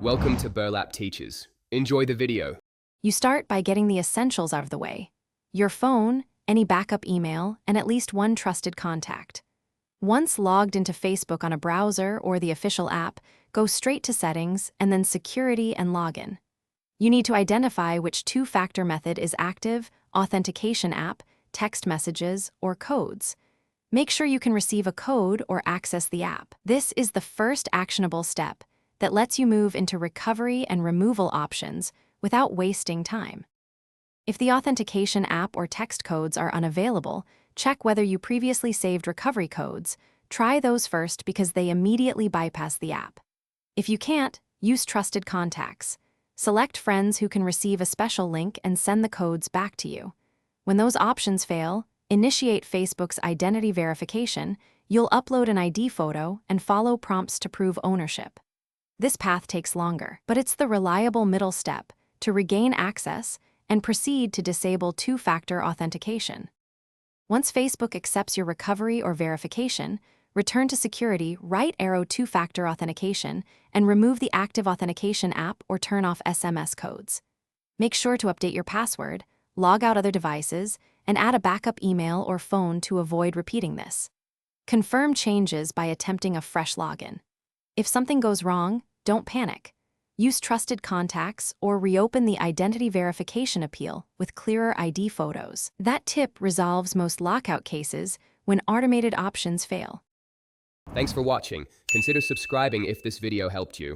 Welcome to Burlap Teachers. Enjoy the video. You start by getting the essentials out of the way: your phone, any backup email, and at least one trusted contact. Once logged into Facebook on a browser or the official app, go straight to Settings and then Security and Login. You need to identify which two-factor method is active: Authentication app, text messages, or codes. Make sure you can receive a code or access the app. This is the first actionable step that lets you move into recovery and removal options without wasting time. If the authentication app or text codes are unavailable, check whether you previously saved recovery codes. Try those first because they immediately bypass the app. If you can't, use trusted contacts. Select friends who can receive a special link and send the codes back to you. When those options fail, initiate Facebook's identity verification. You'll upload an ID photo and follow prompts to prove ownership. This path takes longer, but it's the reliable middle step to regain access and proceed to disable two-factor authentication. Once Facebook accepts your recovery or verification, return to Security, right arrow two-factor authentication, and remove the active authentication app or turn off SMS codes. Make sure to update your password, log out other devices, and add a backup email or phone to avoid repeating this. Confirm changes by attempting a fresh login. If something goes wrong, don't panic. Use trusted contacts or reopen the identity verification appeal with clearer ID photos. That tip resolves most lockout cases when automated options fail. Thanks for watching. Consider subscribing if this video helped you.